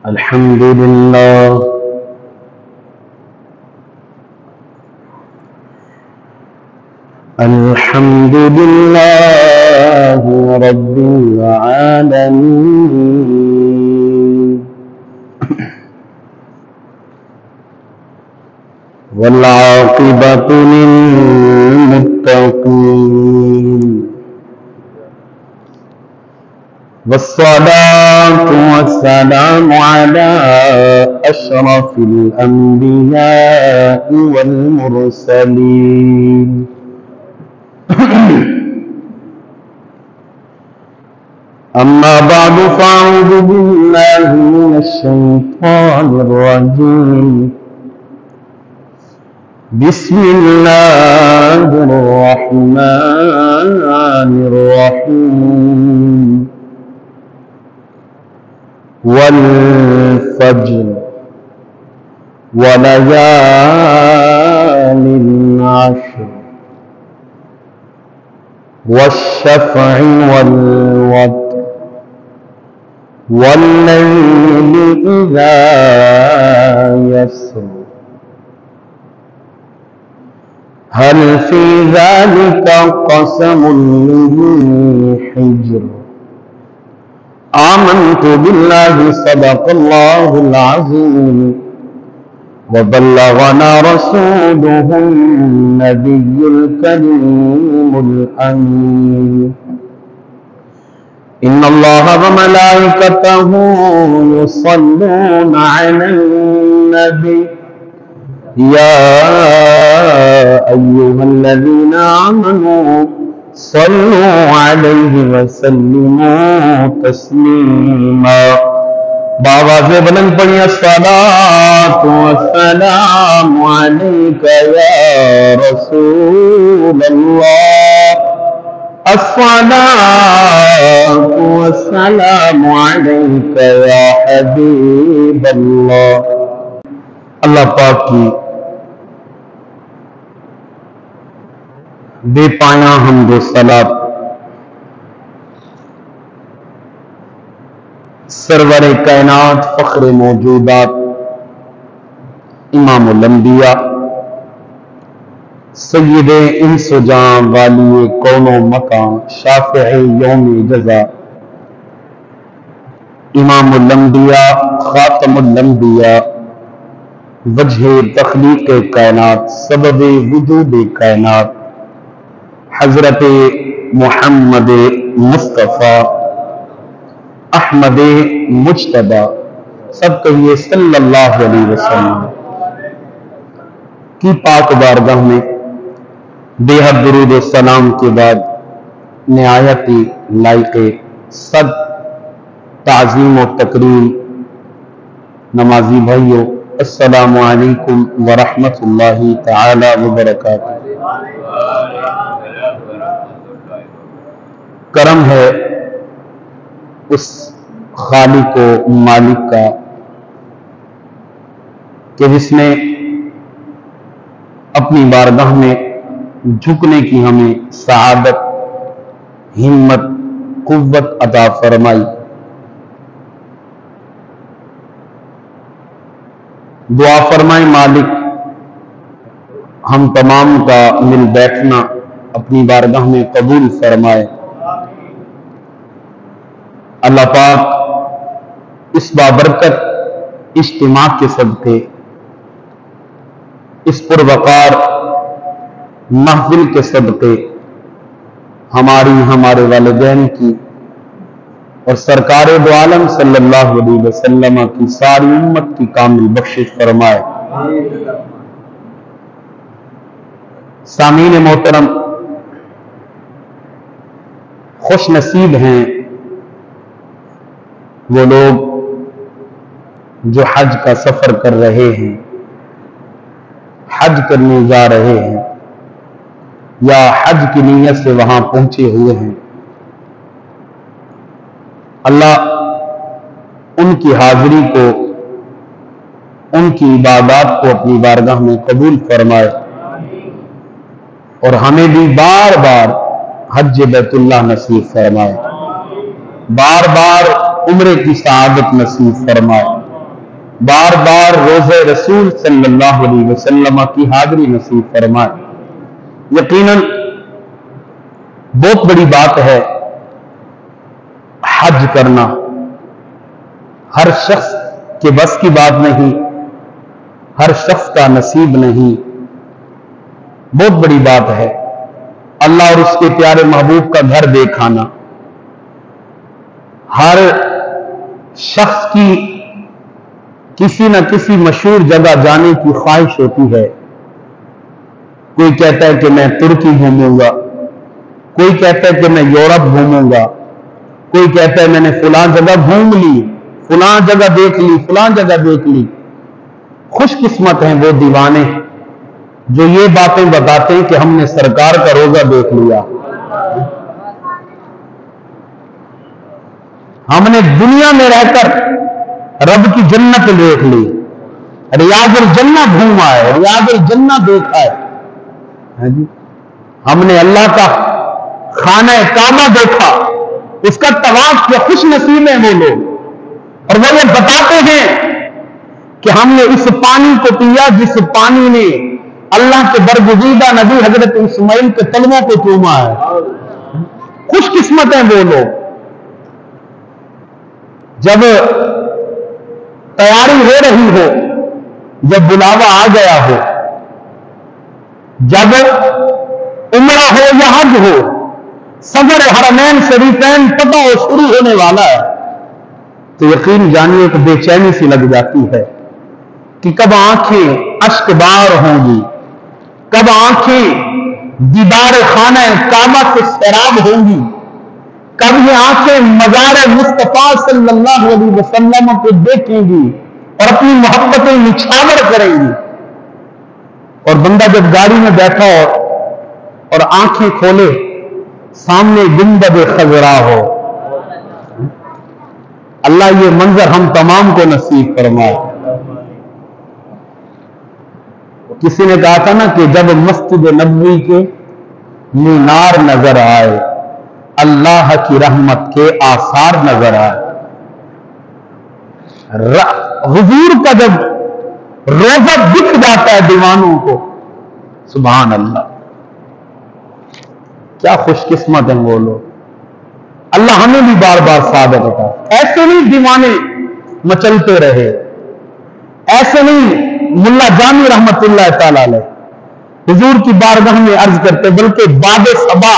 الحمد لله الحمد لله رب العالمين والعاقبة للمتقين والصلاة والسلام على أشرف الأنبياء والمرسلين أما بعد فأعوذ بالله من الشيطان الرجيم بسم الله الرحمن الرحيم والفجر وليال عشر والشفع والوتر والليل إذا يسر هل في ذلك قسم لذي حجر آمنت بالله صدق الله العظيم وبلغنا رسوله النبي الكريم الأمين إن الله وملائكته يصلون على النبي يا أيها الذين آمنوا صلوا عليه وسلموا تسليما بآواز بلند پڑھیں الصلاة والسلام عليك يا رسول الله الصلاة والسلام عليك يا حبيب الله اللہ پاک کی بے پایاں حمد و صلات سرور کائنات فخر موجودات امام الانبیاء سید انس و جاں والی کون و مکان شافع یوم جزا امام الانبیاء خاتم الانبیاء وجہ تخلیق کائنات سبب وجود کائنات حضرت محمد مصطفیٰ احمد مجتبی سب کہیے صلی اللہ علیہ وسلم کی پاک بارگاہ میں بے حد درود و سلام کے بعد نہایت لائق صد تعظیم و تکریم نمازی بھائیوں السلام علیکم ورحمۃ اللہ تعالی وبرکاتہ۔ کرم ہے اس خالق و مالک کا کہ جس نے اپنی بارگاہ میں جھکنے کی ہمیں سعادت، ہمت، قوت عطا فرمائی۔ دعا فرمائے مالک ہم تمام کا مل بیٹھنا اپنی بارگاہ میں قبول فرمائے۔ اللہ پاک اس بابرکت اجتماع کے صدقے اس پروقار محفل کے صدقے ہماری، ہمارے والدین کی اور سرکار دو عالم صلی اللہ علیہ وسلم کی ساری امت کی کامل بخشش فرمائے۔ سامعین محترم، خوش نصیب ہیں وہ لوگ جو حج کا سفر کر رہے ہیں، حج کرنے جا رہے ہیں یا حج کی نیت سے وہاں پہنچے ہوئے ہیں۔ اللہ ان کی حاضری کو، ان کی عبادات کو اپنی بارگاہ میں قبول فرمائے اور ہمیں بھی بار بار حج بیت اللہ نصیب فرمائے، بار بار عمرے کی سعادت نصیب فرمائے۔ بار بار روزہ رسول صلی اللہ علیہ وسلم کی حاضری نصیب فرمائے۔ یقیناً بہت بڑی بات ہے حج کرنا، ہر شخص کے بس کی بات نہیں، ہر شخص کا نصیب نہیں، بہت بڑی بات ہے اللہ اور اس کے پیارے محبوب کا گھر دیکھانا۔ ہر شخص کی کسی نہ کسی مشہور جگہ جانے کی خواہش ہوتی ہے۔ کوئی کہتا ہے کہ میں ترکی گھوموں گا، کوئی کہتا ہے کہ میں یورپ گھوموں گا، کوئی کہتا ہے میں نے فلاں جگہ گھوم لی، فلاں جگہ دیکھ لی، فلاں جگہ دیکھ لی۔ خوش قسمت ہیں وہ دیوانے جو یہ باتیں بتاتے ہیں کہ ہم نے سرکار کا روزہ دیکھ لیا، ہم نے دنیا میں رہ کر رب کی جنت دیکھ لی، ریاض الجنہ گھوما ہے، ریاض الجنہ دیکھا ہے، ہم نے اللہ کا خانہ کعبہ دیکھا، اس کا طواف کیا۔ خوش نصیب ہیں وہ لوگ، اور وہ یہ بتاتے ہیں کہ ہم نے اس پانی کو پیا جس پانی نے اللہ کے برگزیدہ نبی حضرت اسماعیل کے قدموں کو چوما ہے۔ خوش قسمت ہیں وہ لوگ۔ جب تیاری ہو رہی ہو، جب بلاوا آ گیا ہو، جب عمرہ ہو یا حج ہو، سفر حرمین شریفین پتہ ہو شروع ہونے والا ہے، تو یقین جانیے کہ بے چینی سی لگ جاتی ہے کہ کب آنکھیں اشک بار ہوں گی، کب آنکھیں دیدار خانہ کعبہ سے سیراب ہوں گی، کب یہ آنکھیں مزار مصطفیٰ صلی اللہ علیہ وسلم کو دیکھیں گی اور اپنی محبتیں نچھاور کریں گی۔ اور بندہ جب گاڑی میں بیٹھا ہو اور آنکھیں کھولے، سامنے گنبد خضرا ہو، اللہ یہ منظر ہم تمام کو نصیب فرمائے۔ کسی نے کہا تھا نا کہ جب مسجد نبوی کے مینار نظر آئے، اللہ کی رحمت کے آثار نظر آئے۔ حضور کا جب روزہ دکھ جاتا ہے دیوانوں کو، سبحان اللہ، کیا خوش قسمت ہیں وہ لوگ۔ اللہ ہمیں بھی بار بار سعادت عطا۔ ایسے نہیں دیوانے مچلتے رہے، ایسے نہیں ملا جامی رحمت اللہ تعالی علیہ حضور کی بارگاہ میں عرض کرتے، بلکہ باد صبا،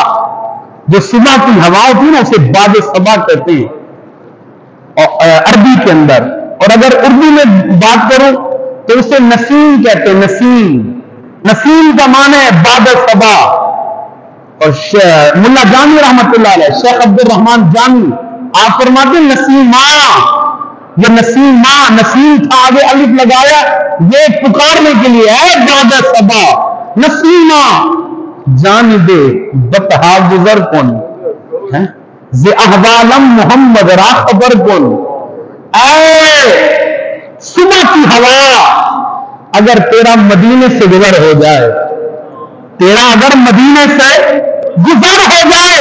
جو صبح کی ہوا ہوتی ہے نا، اسے باد صبا کہتے ہیں عربی کے اندر، اور اگر اردو میں بات کروں تو اسے نسیم کہتے ہیں۔ نسیم، نسیم کا معنی ہے باد صبا۔ اور ملا جامی رحمت اللہ علیہ، شیخ عبد الرحمن جامی، آپ فرماتے ہیں نسیمہ، یہ نسیمہ، نسیم تھا آگے الف لگایا، یہ پکارنے کے لیے ہے باد صبا، نسیمہ جانب بتہا گزر کن، ز احوالم محمد را خبر کن۔ اے صبح کی ہوا، اگر تیرا مدینے سے گزر ہو جائے، تیرا اگر مدینے سے گزر ہو جائے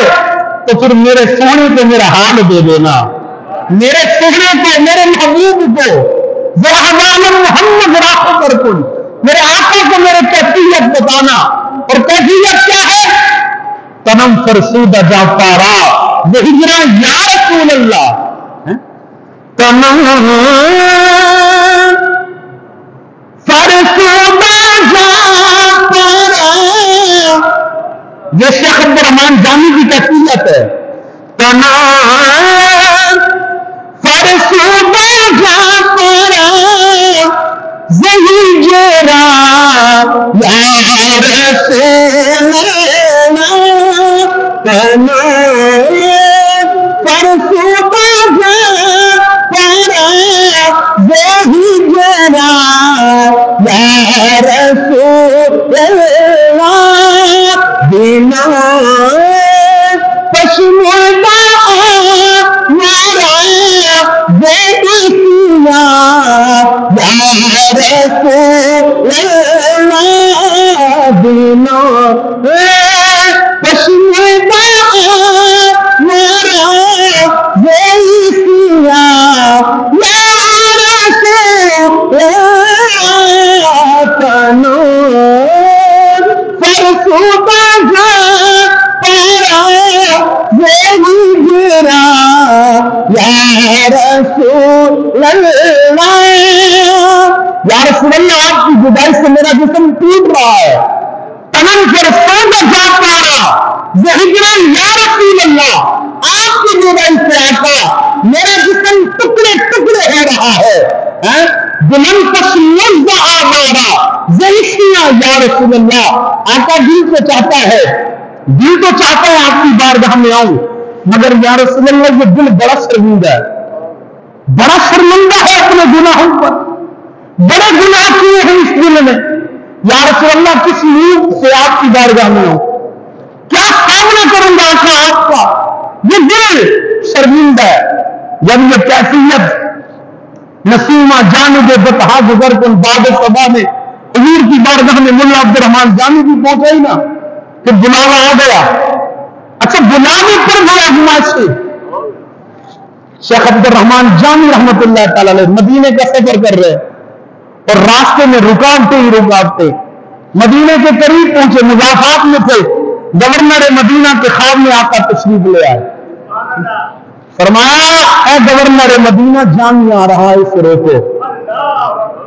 تو پھر میرے سونے کو میرا حال دے دینا، میرے سونے کو، میرے محبوب کو، ز احوالم محمد را خبر کن، میرے آقا کو میرے کیفیت بتانا۔ اور کیفیت کیا ہے؟ تنم فرسودہ جا پارا بہجرا یا رسول اللہ، تنم فرسودہ جا پارا، یہ شیخ عبد الرحمن جامی کی کیفیت ہے۔ تنم فرسودہ جا پارا زہی جرا یا رسول اللہ، تنم فرسودہ جا پارا زہی جرا یا رسول اللہ، بنا پشمردہ مارا بیٹیا یا رسول اللہ، بنا پشمردہ مارا بیٹیا یا رسول رسول اللہ، یا رسول اللہ آپ کی جدائی سے میرا جسم ٹوٹ رہا ہے، تنم پر سوگا جا پارا زہجران یا رسول اللہ، آپ کی جدائی سے آقا میرا جسم ٹکڑے ٹکڑے ہو رہا ہے، دلن کش لفظ آمارا زہشیاں یا رسول اللہ، آقا دل تو چاہتا ہے آپ کی بارگاہ میں آؤں، مگر یا رسول اللہ یہ دل بڑا شرمندہ ہے اپنے گناہوں پر، بڑے گناہ کیے ہیں اس دل میں، یا رسول اللہ کس منہ سے آپ کی بارگاہ میں آؤں، کیا سامنا کروں گا آقا آپ کا، یہ دل شرمندہ ہے۔ جب یہ کیفیت نسیمہ جانب بتہا گزر کن باد صبا میں حضور کی بارگاہ میں ملا عبد الرحمان جامی بھی پہنچا ہی نا، کہ بلاوا آ گیا، اچھا بلانے پر گیا گماشی شیخ عبد الرحمان جامی رحمت اللہ تعالی علیہ مدینے کا سفر کر رہے اور راستے میں رکاوٹیں مدینے کے قریب پہنچے، مضافات میں تھے، گورنر مدینہ کے خواب میں آقا تشریف لے آئے، فرمایا اے گورنر مدینہ جامی آ رہا ہے اسے روکو،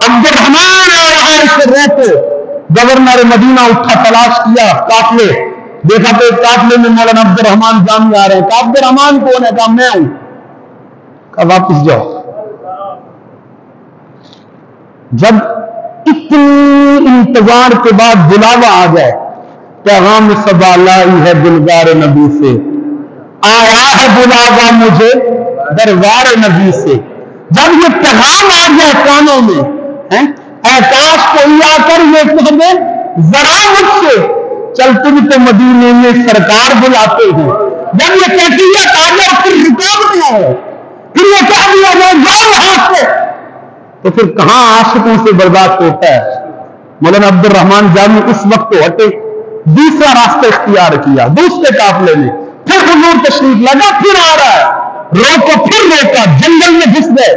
عبد الرحمان آ رہا ہے اسے روکو۔ گورنر مدینہ اٹھا، تلاش کیا قافلے، دیکھا تو قافلے میں مولانا عبد الرحمان جامی آ رہے ہیں، کہا عبد الرحمان کون ہے؟ کہا میں ہوں، کہا واپس جاؤ۔ جب اتنی انتظار کے بعد بلاوا آ جائے، پیغام صبا لائی ہے دلدار نبی سے، آیا ہے بلاوا مجھے دربار نبی سے، جب یہ پیغام آ جائے کانوں میں، اے کاش کوئی آ کر یہ کہہ دے ذرا مجھ سے، چل تم تو مدینے میں سرکار بلاتے ہیں، جب یہ کیفیت آ جائے پھر رکاوٹ نہ ہو، پھر یہ کہہ دیا جائے جاؤ یہاں سے، تو پھر کہاں عاشقوں سے برداشت ہوتا ہے۔ مولانا عبد الرحمان جامی اس وقت تو ہٹے، دوسرا راستہ اختیار کیا، دوسرے قافلے میں، پھر حضور تشریف لگا، پھر آ رہا ہے، روکا، پھر روکا، جنگل میں گھس گئے،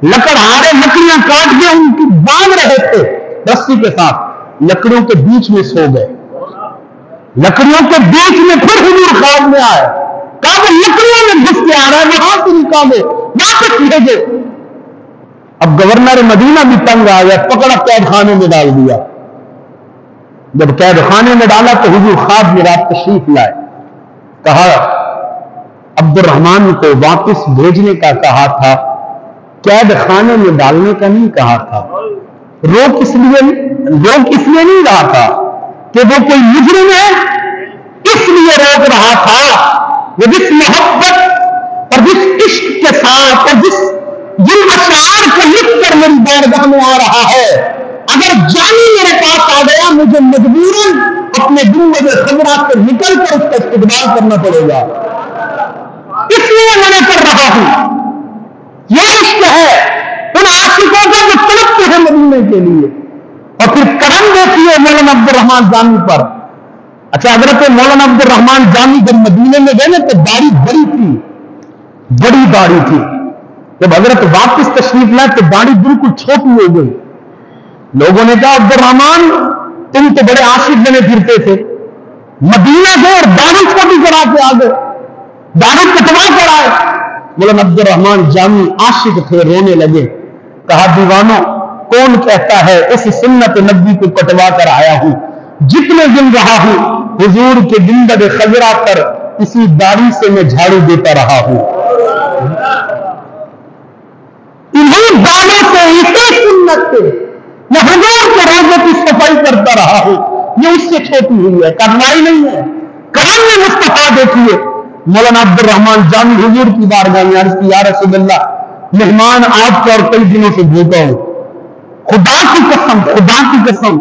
لکڑہارے لکڑیاں کاٹ کے ان کی باندھ رہے تھے رسی کے ساتھ، لکڑیوں کے بیچ میں سو گئے، لکڑیوں کے بیچ میں پھر حضور خواب میں آئے، کہا وہ لکڑیوں میں گھس کے آ رہا ہے، وہاں سے نکالے، واپس بھیجے۔ اب گورنر مدینہ بھی تنگ آ گیا، پکڑا قید خانے میں ڈال دیا، جب قید خانے میں ڈالا تو حضور خواب میں رات تشریف لائے، کہا عبد الرحمان کو واپس بھیجنے کا کہا تھا، قید خانے میں ڈالنے کا نہیں کہا تھا، روک اس لیے نہیں رہا تھا کہ وہ کوئی مجرم ہے، اس لیے روک رہا تھا وہ جس محبت اور جس عشق کے ساتھ اور جن اشعار کو لکھ کر میری بارگاہ میں آ رہا ہے، اگر جانی میرے پاس آ گیا مجھے مجبوراً اپنے گنبد خضرا سے نکل کر اس کا استقبال کرنا پڑے گا، اس لیے میں کر رہا ہوں۔ یہ عشق ہے ان عاشقوں کا جو تڑپتے ہیں مدینے کے لیے۔ اور پھر کرم دیکھیے مولانا عبد الرحمان جامی پر، اچھا حضرت مولانا عبد الرحمان جامی جب مدینے میں گئے تو داڑھی بڑی تھی، بڑی داڑھی تھی، جب حضرت واپس تشریف لائے تو داڑھی بالکل چھوٹی ہو گئی، لوگوں نے کہا عبد الرحمان تم تو بڑے عاشق بنے پھرتے تھے، مدینہ گئے اور داڑھی چھوٹی کرا کے آ گئے، داڑھی کٹوا کر آئے۔ مولانا عبد الرحمان جامی عاشق تھے، رونے لگے، کہا دیوانوں کون کہتا ہے اس سنت نبی کو کٹوا کر آیا ہوں، جتنے دن رہا ہوں حضور کے گنبد خضرا پر اسی داڑھی سے میں جھاڑو دیتا رہا ہوں، انہیں داڑھی سے اسی سنت سے میں حضور کے روضے کی صفائی کرتا رہا ہوں، یہ اس سے چھوٹی ہوئی ہے، کرنائی نہیں ہے، کرم میں مصطفیٰ دیکھیے۔ مولانا عبد الرحمان جامی حضور کی بارگاہ میں عرض کی، یا رسول اللہ مہمان آپ کو اور کئی دنوں سے بھوکا ہوں، خدا کی قسم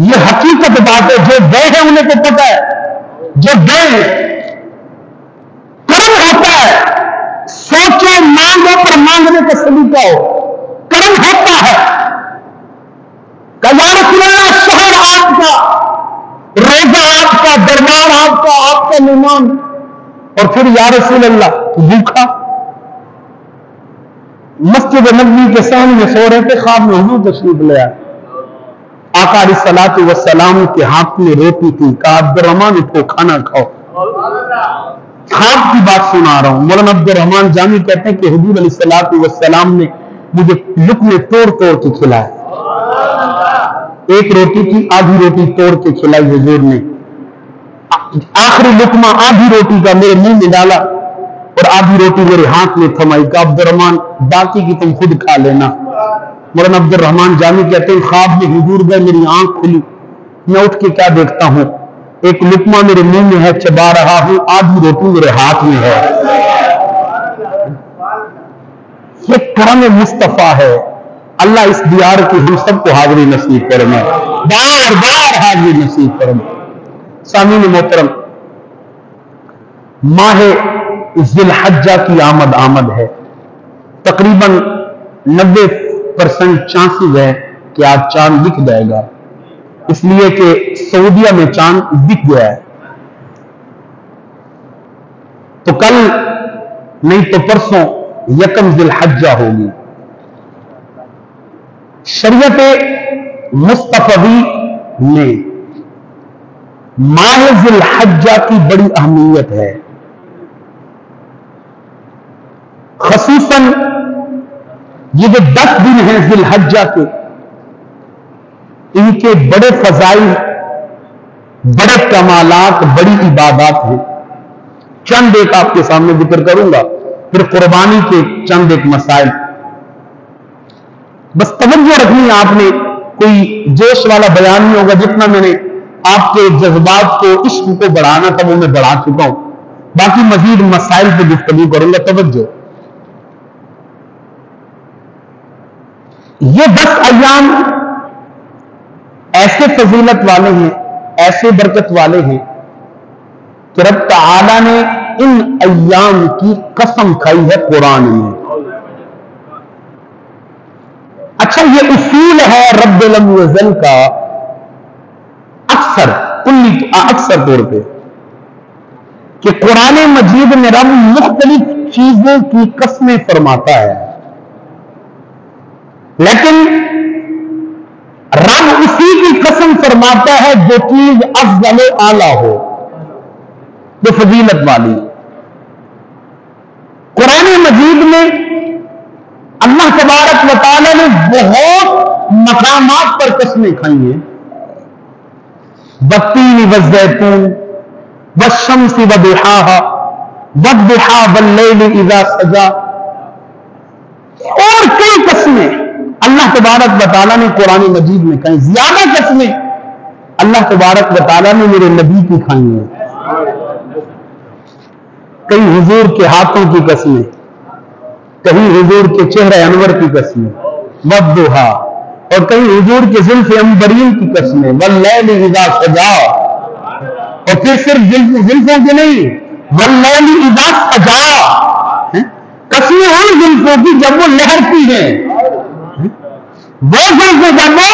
یہ حقیقت بات ہے، جو گئے ہیں انہیں کو پتہ ہے، جو گئے ہیں کرم ہوتا ہے، سوچو مانگو پر مانگنے کا سلیقہ ہو، کرم ہوتا ہے، کہ یا رسول اللہ شہر آپ کا، روزہ آپ کا، دربار آپ کا مہمان، اور پھر یا رسول اللہ بھوکا، مسجد نبوی کے سامنے سو رہے تھے، خواب میں حضور تشریف لے آئے، آقا علیہ الصلوۃ والسلام کے ہاتھ میں روٹی تھی، کہا عبد الرحمان اس کو کھانا کھاؤ، خواب کی بات سنا رہا ہوں. مولانا عبد الرحمان جامی کہتے ہیں کہ حضور علیہ السلام نے مجھے لقمے توڑ توڑ کے کھلائے. ایک روٹی کی آدھی روٹی توڑ کے کھلائی حضور نے. آخری لقمہ آدھی روٹی کا میرے منہ میں ڈالا اور آدھی روٹی میرے ہاتھ میں تھمائی. کہ عبد الرحمان باقی کی تم خود کھا لینا. مولانا عبد الرحمان جامی کہتے ہیں خواب میں حضور گئے, میری آنکھ کھلی, میں اٹھ کے کیا دیکھتا ہوں, ایک لقمہ میرے منہ میں ہے, چبا رہا ہوں, آدھی روٹی میرے ہاتھ میں ہے. یہ کرم مصطفیٰ ہے. اللہ اس دیار کی ہم سب کو حاضری نصیب فرمائے, بار بار حاضری نصیب فرمائے. سامعین محترم, ماہ ذی الحجہ کی آمد ہے. تقریباً 90% چانسز ہے کہ آج چاند دکھ جائے گا, اس لیے کہ سعودیہ میں چاند دکھ گیا ہے. تو کل نہیں تو پرسوں یکم ذی الحجہ ہوگی. شریعت مصطفی میں ماہ ذی الحجہ کی بڑی اہمیت ہے. خصوصاً یہ جو 10 دن ہیں ذی الحجہ کے, ان کے بڑے فضائل, بڑے کمالات, بڑی عبادات ہیں. چند ایک آپ کے سامنے ذکر کروں گا, پھر قربانی کے چند ایک مسائل. بس توجہ رکھنی ہے آپ نے, کوئی جوش والا بیان نہیں ہوگا. جتنا میں نے آپ کے جذبات کو, عشق کو بڑھانا تھا وہ میں بڑھا چکا ہوں. باقی مزید مسائل پہ گفتگو کروں گا. توجہ, یہ 10 ایام ایسے فضیلت والے ہیں, ایسے برکت والے ہیں کہ رب تعالی نے ان ایام کی قسم کھائی ہے قرآن میں. اچھا, یہ اصول ہے رب العزل کا اکثر طور پہ کہ قرآن مجید میں رب مختلف چیزوں کی قسمیں فرماتا ہے, لیکن رب اسی کی قسم فرماتا ہے جو چیز افضل و اعلیٰ ہو, جو فضیلت والی. قرآن مجید میں اللہ تبارک و تعالی نے بہت مقامات پر قسمیں کھائی ہیں. والتین والزیتون والشمس وضحاها والضحى واللیل اذا سجا, اور کئی قسمیں اللہ تبارک و تعالیٰ نے قرآن مجید میں کہیں. زیادہ قسمیں اللہ تبارک و تعالیٰ نے میرے نبی کی کھائی ہیں. کئی حضور کے ہاتھوں کی قسمیں, کہیں حضور کے چہرہ انور کی قسمیں, والضحیٰ, اور کہیں حضور کے زلف عنبرین کی قسمیں, واللیل اذا سجا, اور پھر صرف زلفوں کی نہیں, واللیل اذا سجا, قسمیں ان زلفوں کی جب وہ لہرتی ہیں, وہ زلفیں جب وہ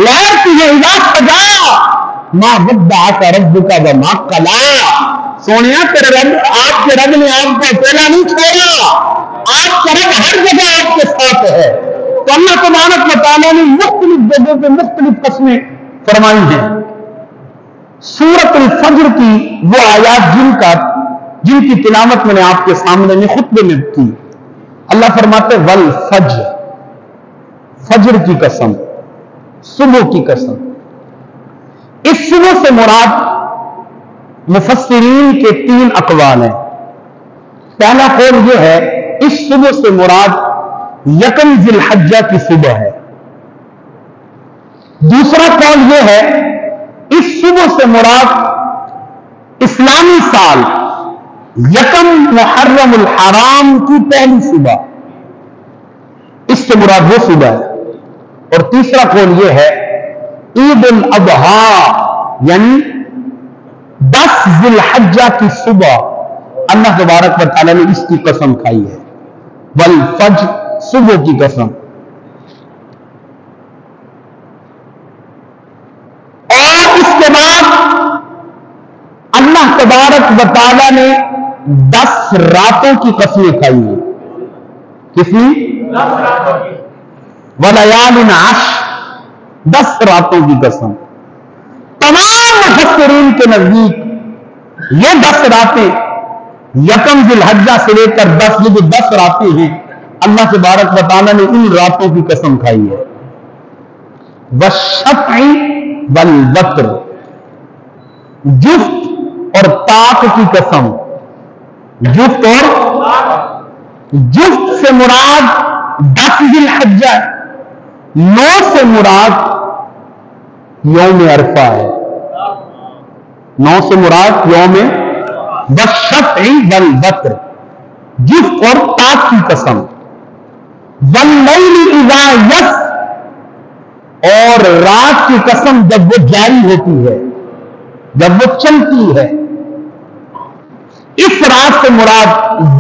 لہرتی ہیں. اذا سجا ما ودعک ربک وما قلی, سونیا تیرے رب, آپ کے رب نے آپ کو اکیلا نہیں چھوڑا, آپ کا رب ہر جگہ آپ کے ساتھ ہے. تو اللہ تبارک و تعالیٰ نے مختلف جگہوں پہ مختلف قسمیں فرمائی ہیں. سورۃ الفجر کی وہ آیات جن کی تلاوت میں نے آپ کے سامنے میں خطبے میں کی, اللہ فرماتے والفجر, فجر کی قسم, صبح کی قسم. اس صبح سے مراد مفسرین کے 3 اقوال ہیں. پہلا قول یہ ہے اس صبح سے مراد یکم ذی الحجہ کی صبح ہے. دوسرا قول یہ ہے اس صبح سے مراد اسلامی سال یکم محرم الحرام کی پہلی صبح, اس سے مراد وہ صبح ہے. اور تیسرا قول یہ ہے عید الاضحیٰ یعنی 10 ذی الحجہ کی صبح اللہ تبارک و تعالیٰ نے اس کی قسم کھائی ہے. والفجر, صبح کی قسم. اور اس کے بعد اللہ تبارک و تعالیٰ نے 10 راتوں کی قسمیں کھائی ہیں. کتنی؟ وَلَيَالٍ عَشْرٍ, 10 راتوں کی قسم. تمام مفسرین کے نزدیک یہ 10 راتیں یکم ذی الحجہ سے لے کر 10 یہ جو 10 راتیں ہیں اللہ تبارک و تعالیٰ نے ان راتوں کی قسم کھائی ہے. والشفع والوتر، جفت اور طاق کی قسم. جفت سے مراد 10 ذی الحجہ، 9 سے مراد یوم عرفہ ہے. 9 سے مراد یوم والشفع والوتر، جفت اور طاق کی قسم. واللیل اذا یس، اور رات کی قسم جب وہ جاری ہوتی ہے، جب وہ چلتی ہے. اس رات سے مراد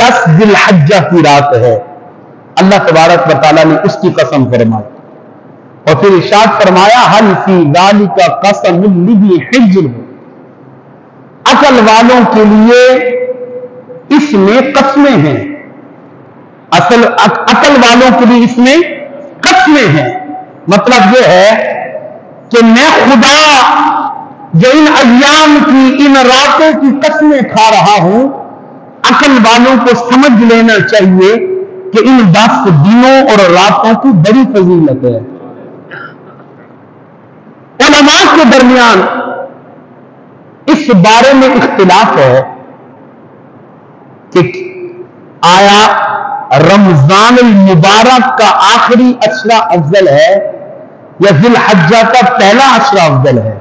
10 ذی الحجہ کی رات ہے. اللہ تبارک و تعالیٰ نے اس کی قسم فرمائی اور پھر ارشاد فرمایا حل فی ذالک قسم لذی حجر، عقل والوں کے لیے اس میں قسمیں ہیں. عقل والوں کے لیے اس میں قسمیں ہیں. مطلب یہ ہے کہ میں خدا جو ان ایام کی ان راتوں کی قسمیں کھا رہا ہوں، عقل والوں کو سمجھ لینا چاہیے کہ ان 10 دنوں اور راتوں کی بڑی فضیلت ہے. علماء کے درمیان اس بارے میں اختلاف ہے کہ آیا رمضان المبارک کا آخری عشرہ افضل ہے یا ذی الحجہ کا پہلا عشرہ افضل ہے.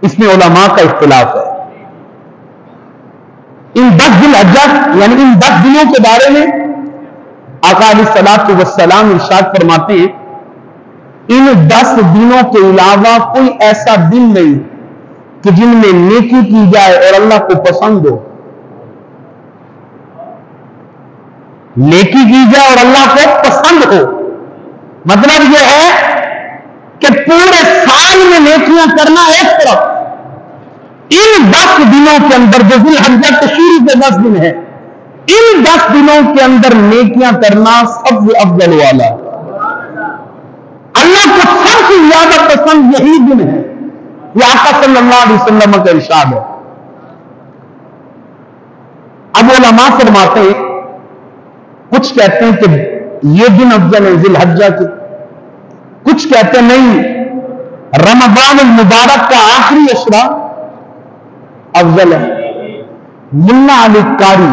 اس میں علماء کا اختلاف ہے. ان 10 ذی الحجہ یعنی ان 10 دنوں کے بارے میں آقا علیہ الصلوۃ والسلام ارشاد فرماتے ہیں ان 10 دنوں کے علاوہ کوئی ایسا دن نہیں کہ جن میں نیکی کی جائے اور اللہ کو پسند ہو. نیکی کی جائے اور اللہ کو پسند ہو مطلب یہ ہے کہ پورے سال میں نیکیاں کرنا ایک طرف، ان 10 دنوں کے اندر جو ذی الحجہ تشریق کے 10 دن ہے، ان 10 دنوں کے اندر نیکیاں کرنا سب سے افضل والا. اللہ کو سب سے زیادہ پسند یہی دن ہے. یہ آقا صلی اللہ علیہ وسلم کا ارشاد ہے. اب علماء فرماتے ہیں، کچھ کہتے ہیں کہ یہ دن افضل ہے ذی الحجہ کے، کچھ کہتے ہیں نہیں، رمضان المبارک کا آخری عشرہ افضل ہے. ملا علی قاری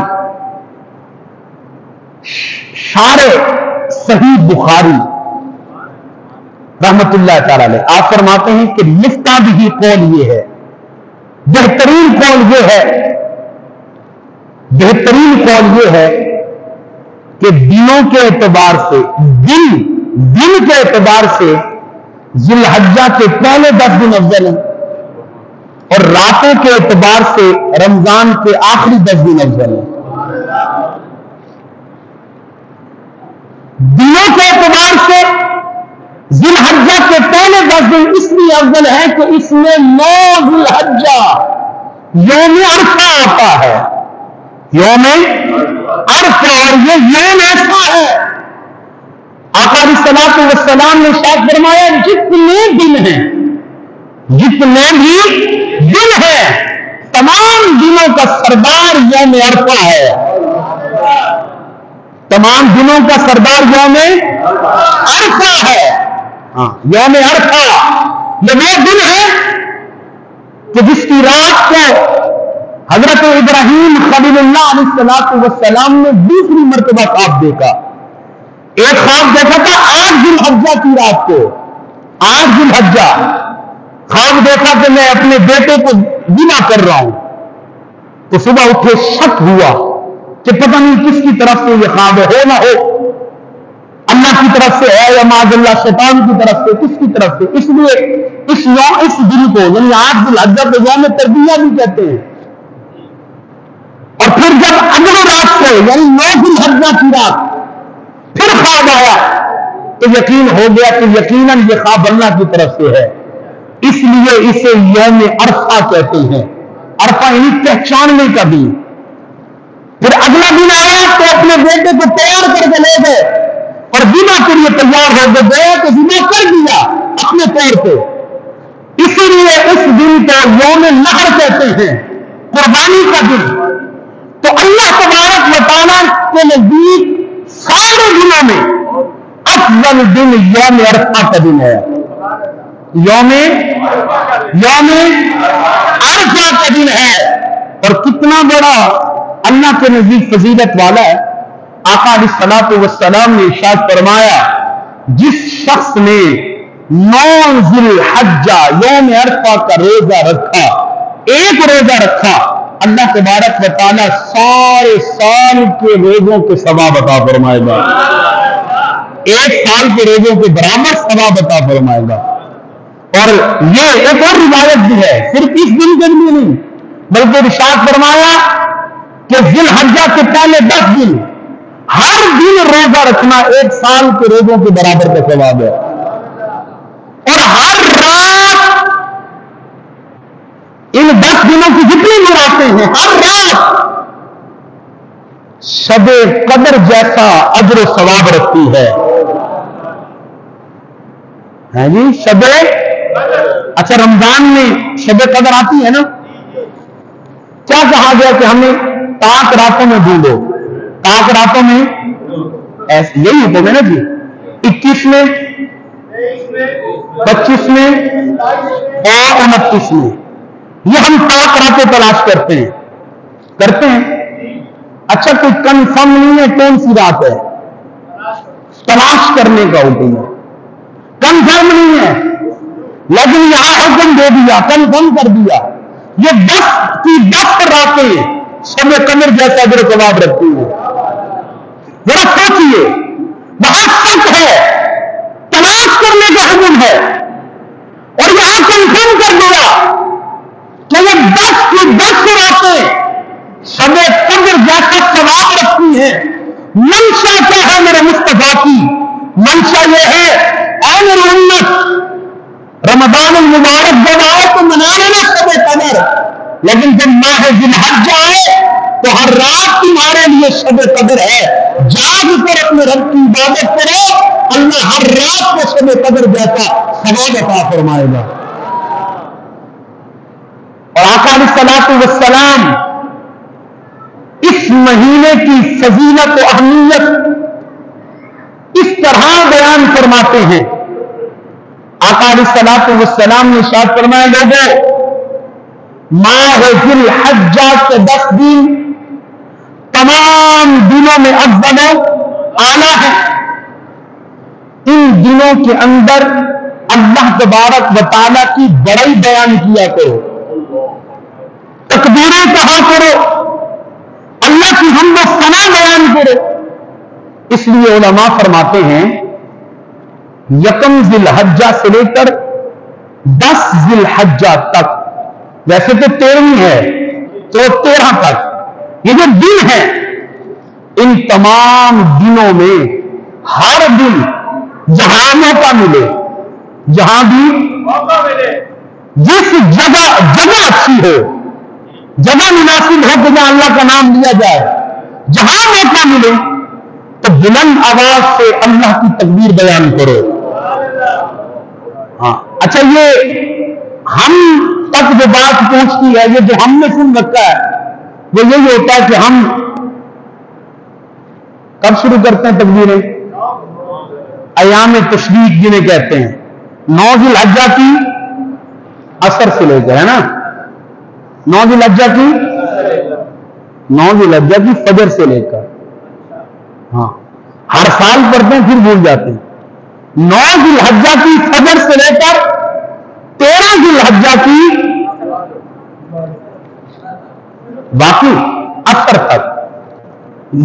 شارح صحیح بخاری رحمت اللہ تعالی علیہ آپ فرماتے ہیں کہ مفتاح بھی قول یہ ہے، بہترین قول یہ ہے، بہترین قول یہ ہے کہ دنوں کے اعتبار سے، دن کے اعتبار سے ذی الحجہ کے پہلے 10 دن افضل ہیں اور راتوں کے اعتبار سے رمضان کے آخری 10 دن افضل ہیں. دنوں کے اعتبار سے ذی الحجہ کے پہلے 10 دن اس لیے افضل ہے کہ اس میں 9 ذی الحجہ یوم عرفہ آتا ہے. یوم عرفہ، اور یہ یوم ایسا ہے آقا علیہ الصلوۃ والسلام نے ارشاد فرمایا جتنے دن ہیں، جتنے بھی دن ہیں، تمام دنوں کا سردار یوم عرفہ ہے. تمام دنوں کا سردار یوم عرفہ ہے. یوم عرفہ یہ وہ دن ہے کہ جس کی رات کو حضرت ابراہیم خلیل اللہ علیہ الصلوۃ والسلام نے دوسری مرتبہ خواب دیکھا. ایک خواب دیکھا تھا 8 ذی الحجہ کی رات کو، 8 ذی الحجہ خواب دیکھا کہ میں اپنے بیٹے کو ذبح کر رہا ہوں. تو صبح اٹھے شک ہوا کہ پتہ نہیں کس کی طرف سے یہ خواب ہو نہ ہو، اللہ کی طرف سے ہے یا معاذ اللہ شیطان کی طرف سے، کس کی طرف سے. اس لیے اس دن کو یعنی 8 ذی الحجہ کو یوم تربیہ بھی کہتے ہیں. اور پھر جب اگلی رات کو یعنی 9 ذی الحجہ کی رات پھر خواب آیا تو یقین ہو گیا کہ یقیناً یہ خواب اللہ کی طرف سے ہے. اس لیے اسے یوم عرفہ کہتے ہیں. عرفہ یعنی پہچاننے کا دن. پھر اگلا دن آیا تو اپنے بیٹے کو تیار کر کے لے گئے اور ذبح کے لیے تیار ہو گیا تو ذبح کر دیا اپنے طور پہ. اسی لیے اس دن کو یوم نحر کہتے ہیں. قربانی کا دن، تو اللہ تبارک و تعالیٰ کے نزدیک سارے دنوں میں افضل دن یوم عرفہ کا دن ہے. یوم عرفہ کا دن ہے. اور کتنا بڑا اللہ کے نزدیک فضیلت والا ہے. آقا علیہ الصلوۃ والسلام نے ارشاد فرمایا جس شخص نے 9 ذی الحجہ یوم عرفہ کا روزہ رکھا، ایک روزہ رکھا، اللہ تبارک و تعالیٰ سارے سال کے روزوں کے ثواب عطا فرمائے گا. ایک سال کے روزوں کے برابر ثواب عطا فرمائے گا. اور یہ ایک اور روایت بھی ہے، صرف اس دن کے لیے نہیں بلکہ ارشاد فرمایا کہ ذی الحجہ کے پہلے 10 دن ہر دن روزہ رکھنا ایک سال کے روزوں کے برابر کا ثواب ہے. اور ہر رات ان 10 دنوں کی جتنی مراتیں ہیں، ہر رات شب قدر جیسا اجر و ثواب رکھتی ہے. ہے جی شب. اچھا رمضان میں شب قدر آتی ہے نا، کیا کہا گیا کہ ہمیں تاک راتوں میں ڈھونڈو. تاک راتوں میں یہی حکم ہے نا جی. 21 میں، 25 میں اور 29 میں یہ ہم تاک راتیں تلاش کرتے ہیں. اچھا کوئی کنفرم نہیں ہے کون سی رات ہے، تلاش کرنے کا حکم ہے. کنفرم نہیں ہے لیکن یہاں حکم دے دیا، کنفرم کر دیا. یہ 10 کی 10 راتیں شب قمر جیسا اجر و ثواب رکھتی ہیں. ذرا سوچیے، بہت سچ ہے، تلاش کرنے کا حکم ہے اور یہاں کنفرم کر دیا کہ یہ 10 کی 10 راتیں شب قدر جیسا ثواب رکھتی ہیں. منشا کیا ہے میرے مصطفیٰ کی؟ منشا یہ ہے اے میری امت، رمضان المبارک جب آئے تو منا لینا شب قدر، لیکن جب ماہ ذی الحجہ آئے تو ہر رات تمہارے لیے شب قدر ہے. جاگ کر اپنے رب کی عبادت کرو، اللہ ہر رات کو شب قدر جیسا ثواب عطا فرمائے گا. اور آقا علیہ الصلوۃ والسلام اس مہینے کی فضیلت و اہمیت اس طرح بیان فرماتے ہیں. آقا علیہ الصلوۃ والسلام نے ارشاد فرمایا لوگوں، ماہ ذی الحجہ کے 10 دن تمام دنوں میں افضل و اعلیٰ ہے. ان دنوں کے اندر اللہ تبارک و تعالیٰ کی بڑائی بیان کیا کرو، تکبیریں کہا کرو، اللہ کی حمد و ثنا بیان کرو. اس لیے علماء فرماتے ہیں یکم ذی الحجہ سے لے کر 10 ذی الحجہ تک، ویسے تو 13 ہے تو 13 تک یہ جو دن ہے، ان تمام دنوں میں ہر دن جہاں موقع ملے، جہاں بھی جس جگہ اچھی ہو، جگہ مناسب ہو کہ جہاں اللہ کا نام لیا جائے، جہاں موقع ملے تو بلند آواز سے اللہ کی تکبیر بیان کرو. ہاں اچھا یہ ہم تک جو بات پہنچتی ہے، یہ جو ہم نے سن رکھا ہے وہ یہی ہوتا ہے کہ ہم کب شروع کرتے ہیں تکبیریں؟ ایام تشریق جنہیں کہتے ہیں، 9 ذی الحجہ کی اثر سے لے کر، ہے نا، 9 ذی الحجہ کی فجر سے لے کر، ہاں ہر سال پڑھتے ہیں پھر بھول جاتے ہیں. 9 ذی الحجہ کی فجر سے لے کر 13 ذی الحجہ کی باقی اثر تک،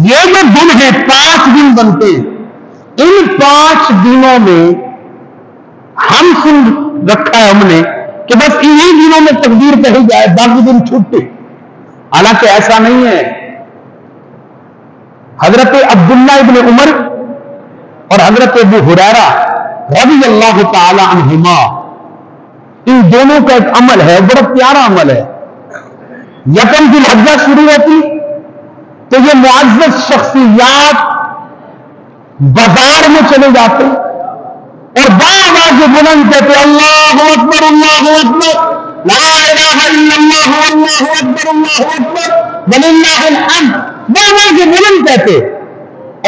یہ جو دن ہے 5 دن بنتے ہیں. ان 5 دنوں میں ہم سن رکھا ہے ہم نے کہ بس انہی دنوں میں تکبیر کہی جائے، باقی دن چھوٹے. حالانکہ ایسا نہیں ہے. حضرت عبداللہ ابن عمر اور حضرت ابو ہریرہ رضی اللہ تعالی عنہما، ان دونوں کا ایک عمل ہے، بڑا پیارا عمل ہے. یکم ذی الحجہ شروع ہوتی تو یہ معزز شخصیات بازار میں چلے جاتے اور بار بار جو بلند کہتے اللہ اکبر اللہ اکبر لا الہ الا اللہ واللہ اکبر وللہ الحمد وہ بلند کہتے،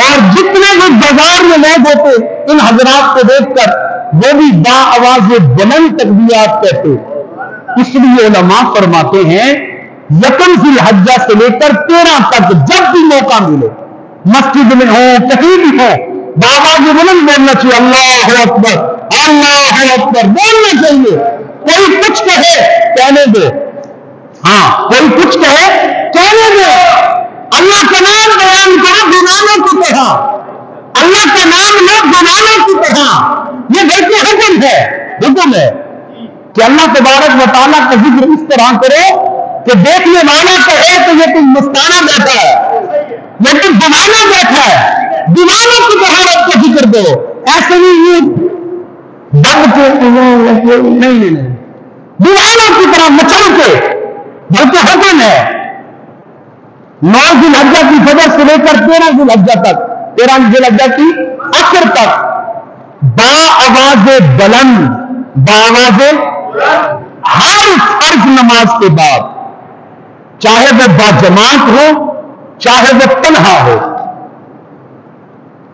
اور جتنے بھی بازار میں لوگ ہوتے ان حضرات کو دیکھ کر وہ بھی با آواز بلند تکبیرات کہتے۔ اس لیے علماء فرماتے ہیں یکم ذی الحجہ سے لے کر 13 تک جب بھی موقع ملے، مسجد میں ہو کہیں بھی ہو، باواز بلند بولنا چاہیے، اللہ اکبر بولنا چاہیے۔ کوئی کچھ کہے کہنے دو، ہاں کوئی کچھ کہے کہنے دو، اللہ کا نام بیان کرو گناہوں کی طرح، اللہ کا نام لو گناہوں کی طرح، یہ بلکہ حکم ہے کہ اللہ تبارک و تعالیٰ کا ذکر اس طرح کرو کہ دیکھنے والا کہے تو یہ کوئی مستانہ بیٹھا ہے، یہ کوئی دیوانہ بیٹھا ہے، دیوانوں کی طرح رب کا ذکر کرو، ایسے نہیں دب کے نہیں دیوانوں کی طرح مچل کے، بلکہ حکم ہے۔ 9 ذی الحجہ کی فجر سے لے کر 13 ذی الحجہ تک، 13 ذی الحجہ کی آخر تک با آواز بلند، با آواز ہر فرض نماز کے بعد، چاہے وہ با جماعت ہو چاہے وہ تنہا ہو،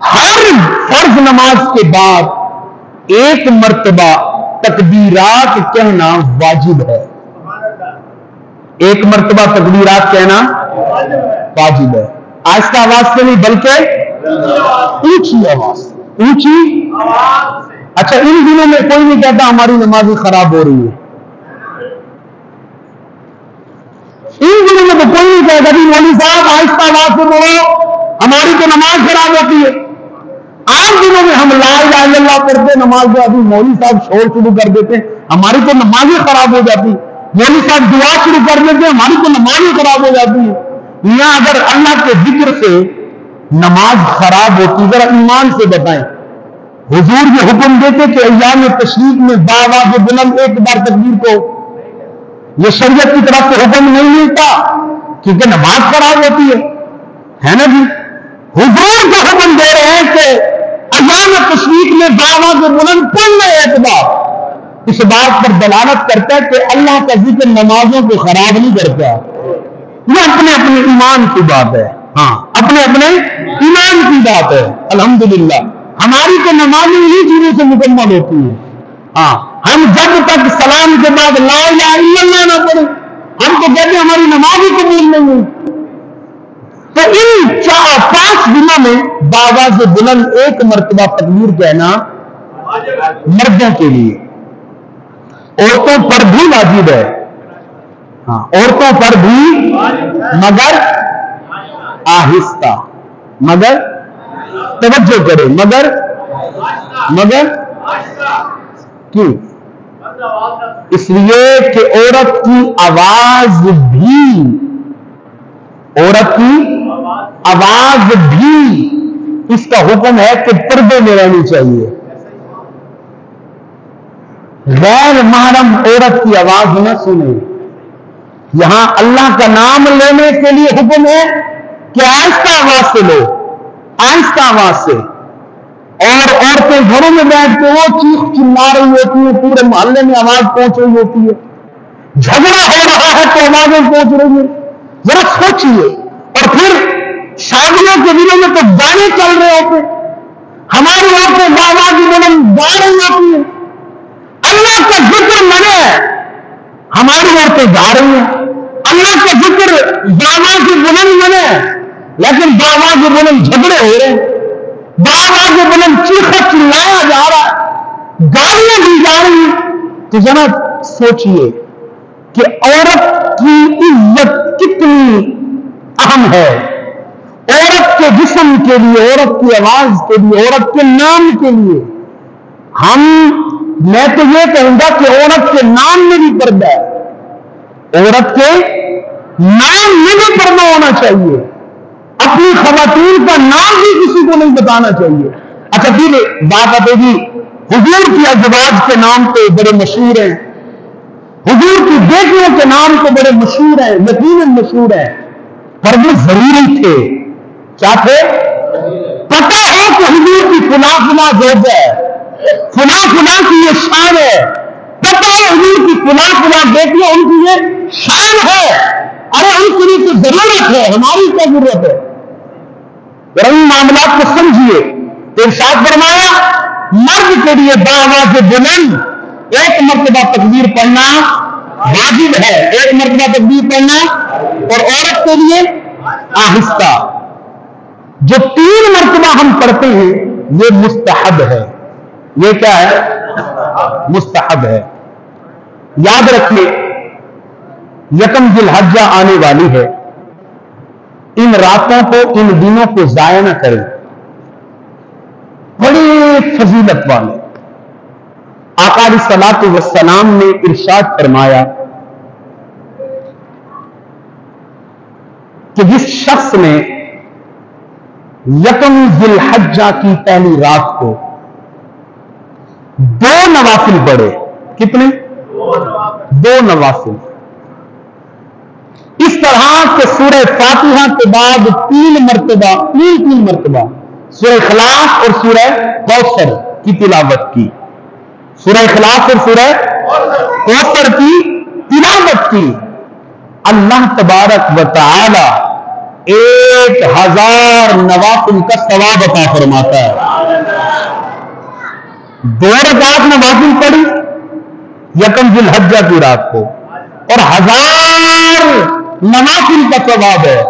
ہر فرض نماز کے بعد ایک مرتبہ تکبیرات کہنا واجب ہے، ایک مرتبہ تکبیرات کہنا واجب ہے، آہستہ آواز سے نہیں بلکہ اونچی آواز، اونچی آواز۔ اچھا ان دنوں میں کوئی نہیں کہتا ہماری نماز خراب ہو رہی ہے، ان دنوں میں تو کوئی نہیں کہتا کہ مولوی صاحب آہستہ آواز سے بولو ہماری تو نماز خراب ہوتی ہے۔ عام دنوں میں ہم لا الہ الا اللہ پڑھتے نماز میں، ابھی مولوی صاحب شور شروع کر دیتے ہیں ہماری تو نماز ہی خراب ہو جاتی، مولوی صاحب دعا شروع کر دیتے ہیں ہماری تو نماز ہی خراب ہو جاتی ہے۔ یہاں اگر اللہ کے ذکر سے نماز خراب ہوتی، ذرا ایمان سے بتائیں، حضور یہ حکم دیتے کہ ایام تشریق میں باواز بلند ایک بار تکبیر کو، یہ شریعت کی طرف سے حکم نہیں ملتا کیونکہ نماز خراب ہوتی ہے نا جی؟ حضور کا حکم دے رہے ہیں کہ ایام تشریق میں باواز بلند پڑھنا ایک بار، اس بات پر دلالت کرتا ہے کہ اللہ کا ذکر نمازوں کو خراب نہیں کرتا، یہ اپنے اپنے ایمان کی بات ہے، ہاں اپنے اپنے ایمان کی بات ہے۔ الحمدللہ ہماری تو نمازیں انہی چیزوں سے مکمل ہوتی ہیں، ہاں ہم جب تک سلام کے بعد لا الہ الا اللہ نہ پڑھیں ہم تو کہتے ہیں ہماری نماز ہی قبول نہیں ہوئی۔ تو ان 5 دنوں میں باواز بلند ایک مرتبہ تکبیر کہنا مردوں کے لیے، عورتوں پر بھی واجب ہے، ہاں عورتوں پر بھی مگر آہستہ، مگر توجہ کرے، مگر کیوں؟ اس لیے کہ عورت کی آواز بھی اس کا حکم ہے کہ پردے میں رہنی چاہیے، غیر محرم عورت کی آواز نہ سنے۔ یہاں اللہ کا نام لینے کے لیے حکم ہے کہ آہستہ آواز سے لو، آہستہ آواز سے، اور عورتیں گھروں میں بیٹھ کے وہ چیخ چلا رہی ہوتی ہیں، پورے محلے میں آواز پہنچ رہی ہوتی ہے، جھگڑا ہو رہا ہے تو آوازیں پہنچ رہی ہیں، ذرا سوچئے۔ اور پھر شادیوں کے دنوں میں تو گانے چل رہے ہوتے، ہماری عورتیں باواز بلند گا رہی ہوتی ہیں، اللہ کا ذکر منع ہے، ہماری عورتیں گا رہی ہیں، اللہ کا ذکر باواز بلند منع ہے لیکن باواز بلند جھگڑے ہو رہے ہیں، باواز بلند چیخا چلایا جا رہا ہے، گالیاں دی جا رہی ہیں۔ تو ذرا سوچئے کہ عورت کی عزت کتنی اہم ہے، عورت کے جسم کے لیے، عورت کی آواز کے لیے، عورت کے نام کے لیے۔ میں تو یہ کہوں گا کہ عورت کے نام میں بھی پردہ ہے، عورت کے نام میں بھی پردہ ہونا چاہیے، اپنی خواتین کا نام بھی کسی کو نہیں بتانا چاہیے۔ اچھا پھر بات آتے گی حضور کی ازواج کے نام تو بڑے مشہور ہیں، حضور کی بیٹیوں کے نام تو بڑے مشہور ہیں، یقیناً مشہور ہیں، پر وہ ضروری تھے، کیا تھے؟ پتہ ہے کہ حضور کی فلاں فلاں زوجہ ہے، فلاں فلاں کی یہ شان ہے، پتہ ہے حضور کی فلاں بیٹیاں ان کی یہ شان ہے، ارے ان کے لیے تو ضرورت ہے، ہماری کیا ضرورت ہے؟ ان معاملات کو سمجھیے تو ارشاد فرمایا مرد کے لیے باآواز بلند ایک مرتبہ تکبیر پڑھنا واجب ہے، ایک مرتبہ تکبیر پڑھنا، اور عورت کے لیے آہستہ۔ جو 3 مرتبہ ہم پڑھتے ہیں یہ مستحب ہے، یہ کیا ہے؟ مستحب ہے۔ یاد رکھیے یکم ذی الحجہ آنے والی ہے، ان راتوں کو ان دنوں کو ضائع نہ کریں، بڑی فضیلت والے۔ آقا علیہ الصلوۃ والسلام نے ارشاد فرمایا کہ جس شخص نے یکم ذی الحجہ کی پہلی رات کو 2 نوافل پڑھے، کتنے؟ 2 نوافل، اس طرح کہ سورہ فاتحہ کے بعد 3 مرتبہ سورہ اخلاص اور سورہ کوثر کی تلاوت کی، سورہ اخلاص اور سورہ کوثر کی تلاوت کی، اللہ تبارک و تعالی 1000 نوافل کا ثواب عطا فرماتا ہے۔ 2 رکعت نوافل پڑھی یکم ذی الحجہ کی رات کو، اور 1000 نوافل کا ثواب ہے۔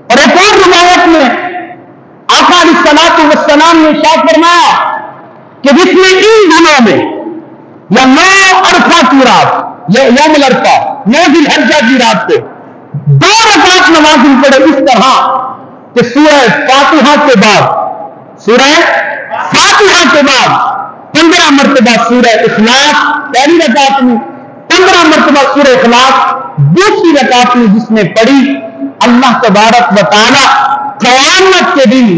اور ایک اور روایت میں آقا علیہ الصلوۃ والسلام نے ارشاد فرمایا کہ جس نے ان دنوں میں یا 9 عرفہ کی رات یا یوم العرفہ 9 ذی الحجہ کی رات کو 2 رکعت نوافل پڑھے، اس طرح کہ سورہ فاتحہ کے بعد 15 مرتبہ سورہ اخلاص پہلی رکعت میں، 15 مرتبہ سورہ اخلاص دوسری رکعت میں جس نے پڑھی، اللہ تبارک و تعالی قیامت کے دن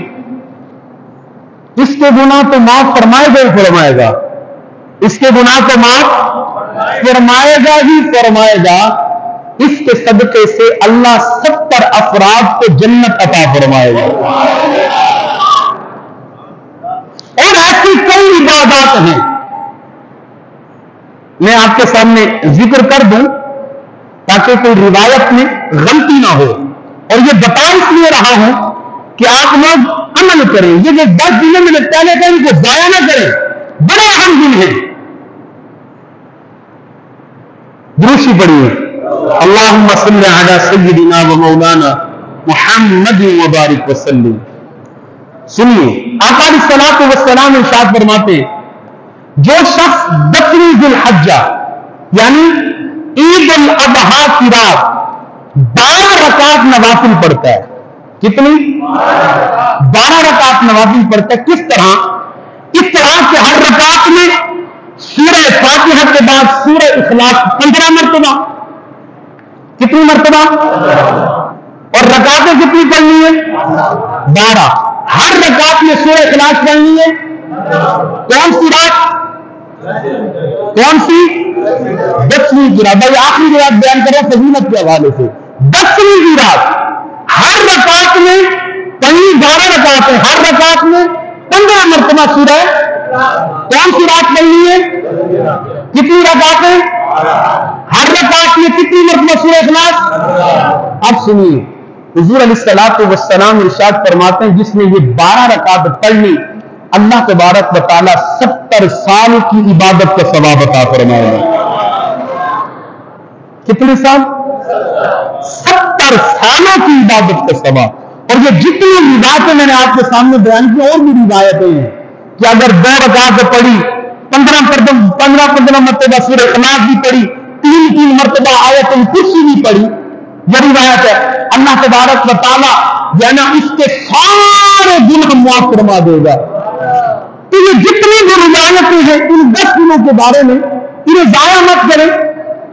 اس کے گناہ تو معاف فرمائے گا، اس کے گناہ تو معاف فرمائے گا، اس کے صدقے سے اللہ 70 افراد کو جنت عطا فرمائے گا۔ اور ایسی کئی عبادات ہیں، میں آپ کے سامنے ذکر کر دوں تاکہ کوئی روایت میں غلطی نہ ہو، اور یہ بتا اس لیے رہا ہوں کہ آپ لوگ عمل کریں، یہ جو 10 دنوں میں پہلے کا ان کو ضائع نہ کریں، بڑے اہم دن ہیں۔ دروشی پڑھیے اللہم صلی علی سیدنا و مولانا محمد وبارک وسلم۔ سنیے آقا علیہ الصلوۃ والسلام ارشاد فرماتے جو شخص 10ویں ذی الحجہ یعنی عید الاضحیٰ کی رات 12 رکعت نوافل پڑھتا ہے، کتنی؟ 12 رکعت نوافل پڑھتا ہے۔ کس طرح؟ اس طرح کہ ہر رکعت میں سورہ فاتحہ کے بعد سورہ اخلاص 15 مرتبہ، کتنی مرتبہ؟ اور رکعتیں کتنی پڑھنی ہے؟ 12۔ ہر رکعت میں سورہ اخلاص پڑھنی ہے۔ کون سی رات؟ کون سی؟ 10ویں کی رات۔ بھائی آخری رات بیان کریں فضیلت کے حوالے سے، 10ویں کی رات ہر رکعت میں پڑھنی 12 رکعتیں، ہر رکعت میں 15 مرتبہ سورہ۔ کون سی رات پڑھنی ہے؟ کتنی رکعتیں؟ ہر رکعت میں کتنی مرتبہ سورہ اخلاص؟ اب سنیے حضور علیہ الصلوۃ والسلام ارشاد فرماتے ہیں جس نے یہ 12 رکعت پڑھ لی اللہ تبارک و تعالی 70 سال کی عبادت کا ثواب عطا فرمائے گا۔ کتنے سال؟ 70 سالوں کی عبادت کا ثواب۔ اور یہ جتنی روایتیں میں نے آپ کے سامنے بیان کی، اور بھی روایتیں ہیں کہ اگر 2 رکعت پڑھی، 15 مرتبہ سورہ اخلاص بھی پڑھی، 3 مرتبہ آیت الکرسی بھی پڑھی، یہ روایت ہے، اللہ تبارک و تعالی یعنی اس کے سارے گناہ معاف فرما دے گا۔ تو یہ جتنی بھی روایتیں ہیں ان 10 دنوں کے بارے میں انہیں ضائع مت کریں،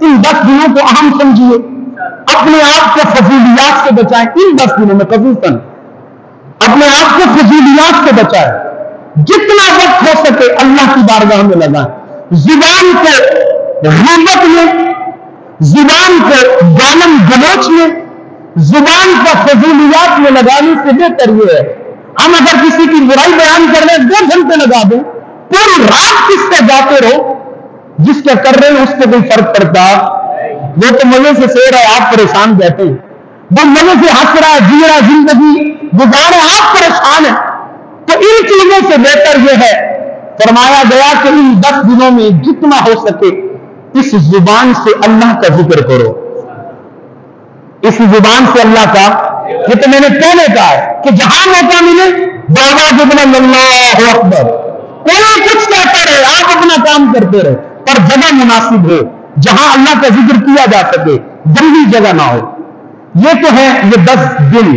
ان 10 دنوں کو اہم سمجھیے، اپنے آپ کو فضولیات سے بچائیں۔ ان 10 دنوں میں خصوصاً اپنے آپ کو فضولیات سے بچائیں، جتنا وقت ہو سکے اللہ کی بارگاہ میں لگائیں، زبان کو غیبت میں، زبان کو گالم گلوچ میں، زبان کا فضولیات میں لگانے سے بہتر یہ ہے ہم اگر کسی کی برائی بیان کر رہے 2 گھنٹے لگا دیں، پوری رات کس سے گاتے رہو، جس کا کر رہے ہیں اس کو کوئی فرق پڑتا؟ وہ تو مزے سے سو رہا ہے، آپ پریشان کہتے ہیں، وہ مزے سے ہنس رہا ہے، جی رہا زندگی گزار رہا ہے، آپ پریشان ہیں۔ تو ان چیزوں سے بہتر یہ ہے، فرمایا گیا کہ ان 10 دنوں میں جتنا ہو سکے اس زبان سے اللہ کا ذکر کرو، اس زبان سے اللہ کا، یہ تو میں نے پہلے کہا ہے کہ جہاں موقع ملے بابا جبنا اللہ اکبر، کوئی کچھ کہتا رہے، آپ اپنا کام کرتے رہے، پر جگہ مناسب ہو جہاں اللہ کا ذکر کیا جا سکے، گندی جگہ نہ ہو۔ یہ تو ہے یہ 10 دن۔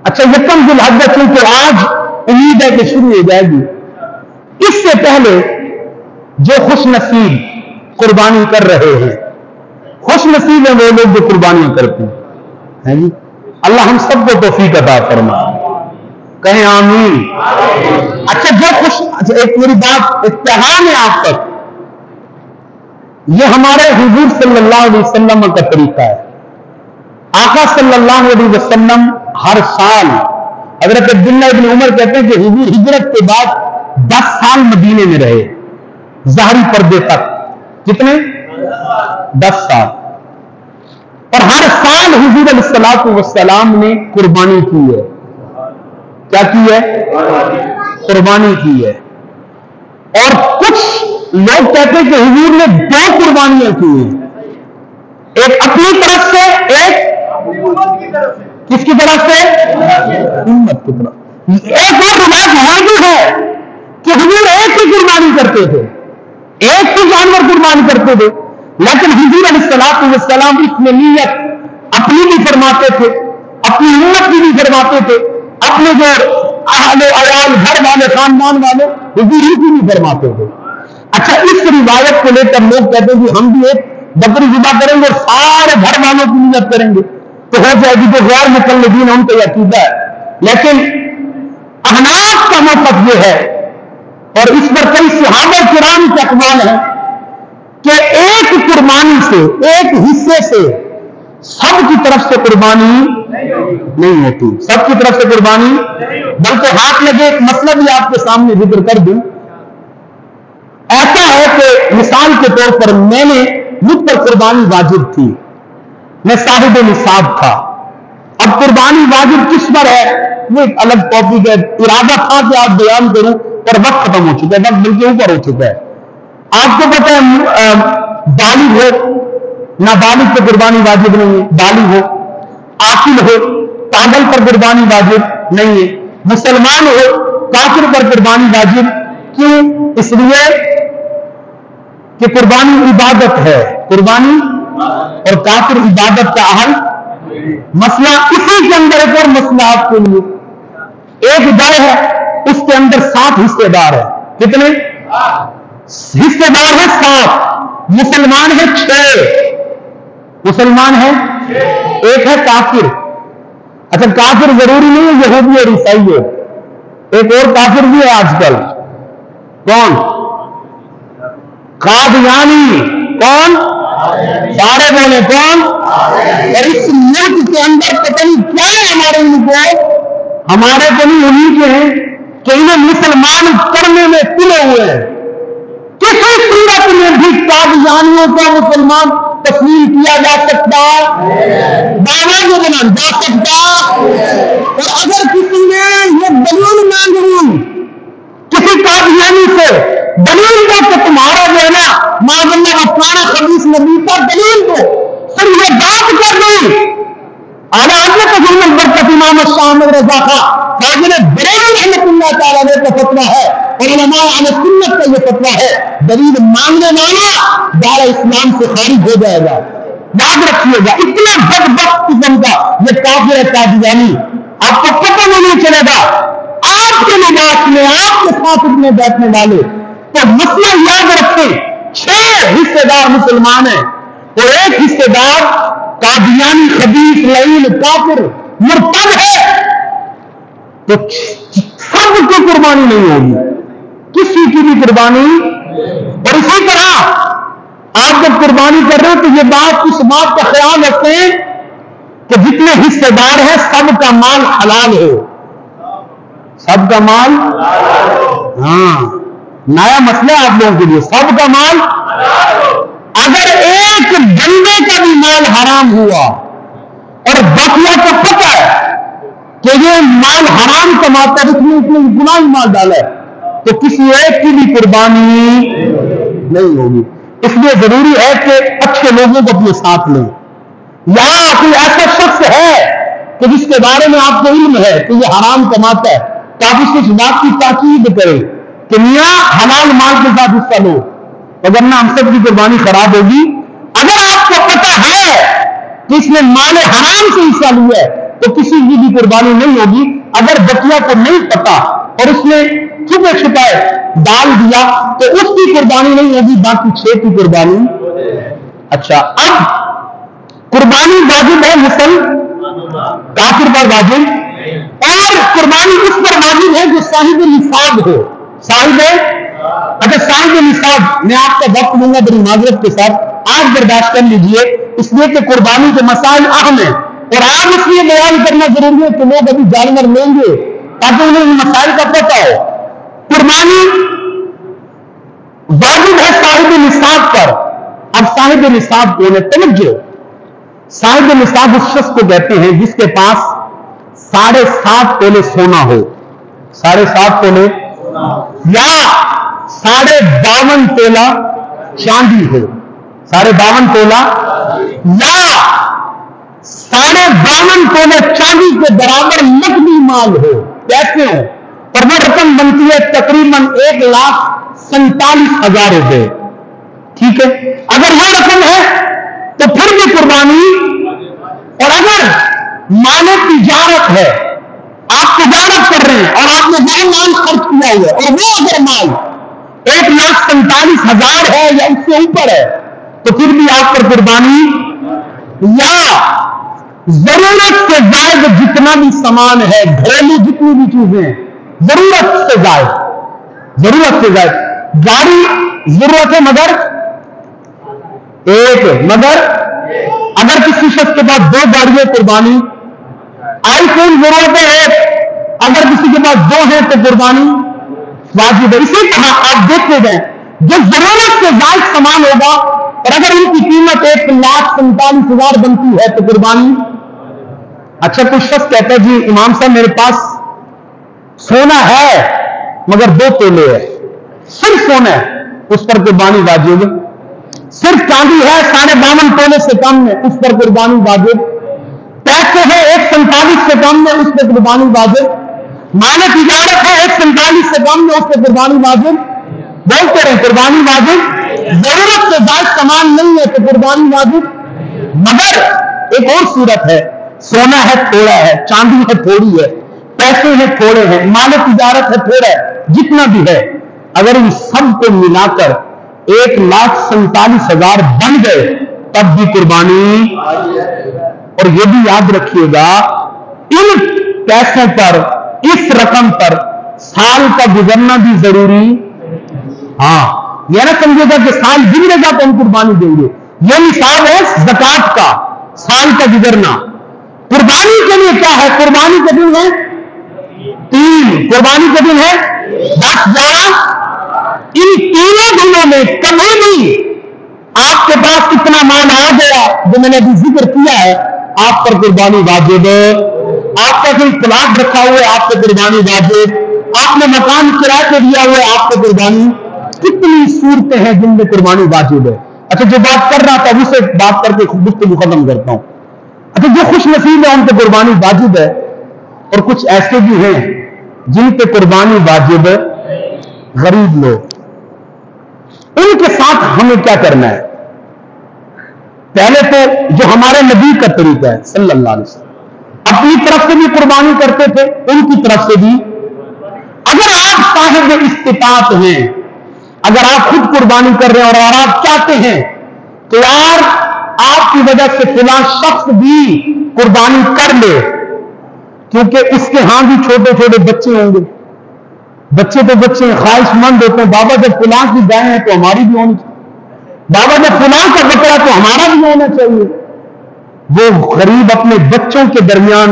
اچھا یکم ذی الحجہ چونکہ آج امید ہے کہ شروع ہو جائے گی، اس سے پہلے جو خوش نصیب قربانی کر رہے ہیں، خوش نصیب ہیں وہ لوگ جو قربانیاں کرتے ہیں جی، اللہ ہم سب کو توفیق عطا فرمائے، کہیں آمین۔ اچھا جو اچھا ایک میری بات اتحام ہے آپ تک، یہ ہمارے حضور صلی اللہ علیہ وسلم کا طریقہ ہے۔ آقا صلی اللہ علیہ وسلم ہر سال، حضرت عبداللہ ابن عمر کہتے ہیں کہ حضور ہجرت کے بعد 10 سال مدینے میں رہے، ظاہری پردے تک، کتنے؟ 10 سال، اور ہر سال حضور علیہ الصلوۃ والسلام نے قربانی کی ہے۔ کیا کی ہے؟ قربانی کی ہے۔ اور کچھ لوگ کہتے ہیں کہ حضور نے 2 قربانیاں کی ہیں، ایک اپنی طرف سے، ایک کس کی طرف سے؟ امت کی طرف۔ ایک اور روایت یہ بھی ہے کہ حضور ایک ہی قربانی کرتے تھے، ایک ہی جانور قربانی کرتے تھے، لیکن حضور علیہ الصلوۃ والسلام اس میں نیت اپنی بھی فرماتے تھے، اپنی امت کی بھی فرماتے تھے، اپنے جو اہل و عیال گھر والے خاندان والے حضور ہی کی بھی فرماتے تھے۔ اچھا اس روایت کو لے کر لوگ کہتے ہیں کہ ہم بھی ایک بکری ذبح کریں گے اور سارے گھر والوں کی نیت کریں گے تو ہو جائے گی، جو غیر مقلدین ان کا یہ عقیدہ ہے۔ لیکن احناف کا مطلب یہ ہے، اور اس پر کئی صحابہ کرام کے اقوال ہیں، کہ ایک قربانی سے، ایک حصے سے سب کی طرف سے قربانی نہیں ہوتی، سب کی طرف سے قربانی، بلکہ ہاتھ لگے ایک مسئلہ بھی آپ کے سامنے ذکر کر دوں۔ ایسا ہے کہ مثال کے طور پر میں نے، مجھ پر قربانی واجب تھی، میں صاحب نصاب تھا، اب قربانی واجب کس پر ہے وہ ایک الگ ٹاپک ہے، ارادہ تھا کہ آپ بیان کروں پر وقت ختم ہو چکا ہے، وقت بلکہ اوپر ہو چکا ہے۔ آپ کو پتہ ہے بالغ ہو، نابالغ پر قربانی واجب نہیں ہے، بالغ ہو، عاقل ہو، پاگل پر قربانی واجب نہیں ہے، مسلمان ہو، کافر پر قربانی واجب کیوں؟ اس لیے کہ قربانی عبادت ہے، قربانی اور کافر عبادت کا اہل مسئلہ۔ اسی کے اندر ایک اور مسئلہ آپ کے لیے، ایک گائے ہے اس کے اندر 7 حصے دار ہے، کتنے حصے دار ہے؟ 7، مسلمان ہے 6، مسلمان ہے، ایک ہے کافر۔ اچھا کافر ضروری نہیں ہے یہودی اور عیسائی ہے، ایک اور کافر بھی ہے آج کل، کون؟ قادیانی، کون؟ سارے بولے کون؟ اور اس ملک کے اندر پتہ نہیں کیا ہے ہمارے کو، ہمارے کو نہیں انہیں کے ہیں کہ انہیں مسلمان کرنے میں تلے ہوئے ہیں، کسی صورت میں بھی قادیانیوں کو مسلمان تسلیم کیا جا سکتا، دعویٰ جو بنا جا سکتا، اور اگر کسی نے یہ دلیل مانگ لی کسی قادیانی سے، دلیل کا کہ تمہارا جو ہے نا معاذ اللہ افکارہ خبیث نبی پر دلیل کو پھر یہ بات کر دی، اعلیٰ حضرت حضرت برکت امام الشامل رضا خان فاضل بریلوی رحمۃ اللہ تعالیٰ علیہ کا فتویٰ ہے، اور علماء اہل سنت کا یہ فتویٰ ہے، دلیل مانگنے والا دار اسلام سے خارج ہو جائے گا، یاد رکھیے گا۔ اتنا بدبخت قسم کا یہ کافر ہے قادیانی، آپ کو پتہ نہیں چلے گا آپ کے لباس میں، آپ کے ساتھ اٹھنے بیٹھنے والے، تو مسئلہ یاد رکھیں 6 حصے دار مسلمان ہیں اور ایک حصے دار قادیانی خبیث لعین کافر مرتد ہے، تو سب کی قربانی نہیں ہوگی، کسی کی بھی قربانی۔ اور اسی طرح آپ جب قربانی کر رہے ہیں تو یہ بات، اس بات کا خیال رکھیں کہ جتنے حصے دار ہیں سب کا مال حلال ہو، سب کا مال، ہاں نیا مسئلہ آپ لوگوں کے لیے، سب کا مال اگر ایک بندے کا بھی مال حرام ہوا اور باقیہ کو پتہ ہے کہ یہ مال حرام کماتا ہے، اس نے اتنے گناہ مال ڈالا ہے، تو کسی ایک کی بھی قربانی نہیں ہوگی۔ اس لیے ضروری ہے کہ اچھے لوگوں کو اپنے ساتھ لیں۔ یہاں کوئی ایسا شخص ہے کہ جس کے بارے میں آپ کو علم ہے کہ یہ حرام کماتا ہے، تو آپ اس کی بات کی تاکید کریں کہ میاں حلال مال کے ساتھ حصہ لو، وگرنہ ہم سب کی قربانی خراب ہوگی۔ اگر آپ کو پتہ ہے کہ اس نے مال حرام سے حصہ لیا ہے تو کسی کی بھی قربانی نہیں ہوگی۔ اگر بقیہ کو نہیں پتا اور اس نے چھپے چھپائے ڈال دیا تو اس کی قربانی نہیں ہوگی، باقی 6 کی قربانی۔ اچھا، اب قربانی واجب ہے مسلم کافر پر واجب، اور قربانی اس پر واجب ہے جو صاحب نصاب ہو۔ صاحب نصاب، میں آپ کا وقت لوں گا بڑی معذرت کے ساتھ، آج برداشت کر لیجئے، اس لیے کہ قربانی کے مسائل اہم ہیں اور آج اس لیے بیان کرنا ضروری ہے کہ لوگ ابھی جانور لیں گے تاکہ انہیں ان مسائل کا پتہ ہو۔ قربانی واجب ہے صاحب نصاب پر۔ اب صاحب نصاب کون ہے؟ توجہ، صاحب نصاب اس شخص کو کہتے ہیں جس کے پاس 7.5 تولے سونا ہو، 7.5 تولے یا 52.5 تولہ چاندی ہو، 52.5 تولہ یا 52.5 تولے چاندی کے برابر نقدی مال ہو، کیسے ہو؟ اور وہ رقم بنتی ہے تقریباً 1,47,000 روپے۔ ٹھیک ہے، اگر وہ رقم ہے تو پھر بھی قربانی، اور اگر مال تجارت ہے، آپ تجارت کر رہے ہیں اور آپ نے وہ مال خرچ کیا ہوا ہے اور وہ اگر مال 1,47,000 ہے یا اس سے اوپر ہے تو پھر بھی آپ پر قربانی، یا ضرورت سے زائد جتنا بھی سامان ہے، گھریلو جتنی بھی چیزیں ہیں، ضرورت سے زائد گاڑی ضرورت ہے مگر ایک، مگر اگر کسی شخص کے پاس 2 گاڑیاں قربانی، آئی فون ضرورت ہے ایک، اگر کسی کے پاس 2 ہیں تو قربانی واجب ہے۔ اسی طرح آپ دیکھتے گئے جو ضرورت سے زائد سامان ہوگا اور اگر ان کی قیمت 1,47,000 بنتی ہے تو قربانی۔ اچھا، کوئی شخص کہتا ہے جی امام صاحب میرے پاس سونا ہے مگر 2 تولے ہے، صرف سونا ہے، اس پر قربانی واجب۔ صرف چاندی ہے 52.5 تولے سے کم ہے، اس پر قربانی واجب۔ پیسے ہے 147 سے کم ہے، اس پر قربانی واجب۔ مال تجارت ہے 147 سے کم ہے، اس پر قربانی واجب۔ بولتے رہے قربانی واجب۔ ضرورت سے زائد سامان نہیں ہے تو قربانی واجب۔ مگر ایک اور صورت ہے، سونا ہے تھوڑا ہے، چاندی ہے تھوڑی ہے، پیسے ہیں تھوڑے ہیں، مال تجارت ہے تھوڑا ہے، جتنا بھی ہے، اگر ان سب کو ملا کر 1,47,000 بن گئے تب بھی قربانی۔ اور یہ بھی یاد رکھیے گا ان پیسوں پر، اس رقم پر سال کا گزرنا بھی ضروری۔ ہاں، یہ نہ سمجھے گا کہ سال گزرے گا تو ہم قربانی دیں گے، یہ نصاب ہے زکات کا، سال کا گزرنا۔ قربانی کے لیے کیا ہے؟ قربانی کے دن ہے 3، قربانی کے دن ہے 10، 11۔ ان تینوں دنوں میں کبھی بھی آپ کے پاس اتنا مال آ گیا جو میں نے ابھی ذکر کیا ہے، آپ پر قربانی واجب ہے۔ آپ کا کوئی پلاٹ رکھا ہوا ہے، آپ پر قربانی واجب۔ آپ نے مکان کرایہ پہ دیا ہوا ہے، آپ پر قربانی۔ کتنی صورتیں ہیں جن میں قربانی واجب ہے۔ اچھا، جو بات کر رہا تھا اسے بات کر کے گفتگو ختم کرتا ہوں۔ اچھا، جو خوش نصیب ہے ان پہ قربانی واجب ہے، اور کچھ ایسے بھی ہیں جن پہ قربانی واجب ہے، غریب لوگ۔ ان کے ساتھ ہمیں کیا کرنا ہے؟ پہلے تو جو ہمارے نبی کا طریقہ ہے صلی اللہ علیہ وسلم، اپنی طرف سے بھی قربانی کرتے تھے، ان کی طرف سے بھی۔ اگر آپ صاحب استطاعت ہیں، اگر آپ خود قربانی کر رہے ہیں اور آپ چاہتے ہیں تو یار آپ کی وجہ سے فلاں شخص بھی قربانی کر لے، کیونکہ اس کے ہاں بھی چھوٹے چھوٹے بچے ہوں گے، بچے تو بچے خواہش مند ہوتے ہیں، بابا جب فلاں کی گائے ہیں تو ہماری بھی ہونی چاہیے، بابا جب فلاں کا بکرا تو ہمارا بھی ہونا چاہیے۔ وہ غریب اپنے بچوں کے درمیان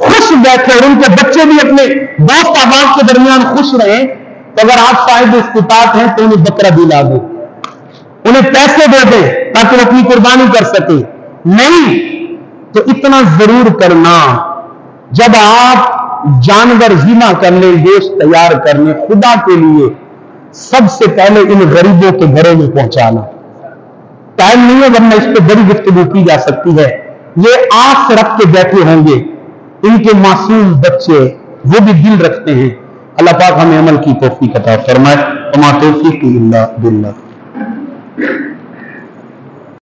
خوش بیٹھے اور ان کے بچے بھی اپنے دوست احباب کے درمیان خوش رہیں، تو اگر آپ صاحب استطاعت ہیں تو انہیں بکرا دلا دو، انہیں پیسے دے دیں تاکہ وہ اپنی قربانی کر سکیں، نہیں تو اتنا ضرور کرنا جب آپ جانور ذبح کر لیں، گوشت تیار کر لیں خدا کے لیے، سب سے پہلے ان غریبوں کے گھروں میں پہنچانا۔ ٹائم نہیں ہے ورنہ اس پہ بڑی گفتگو کی جا سکتی ہے۔ یہ آس رکھ کے بیٹھے ہوں گے، ان کے معصوم بچے وہ بھی دل رکھتے ہیں۔ اللہ پاک ہمیں عمل کی توفیق عطا فرمائے۔ وما توفیقی الا باللہ۔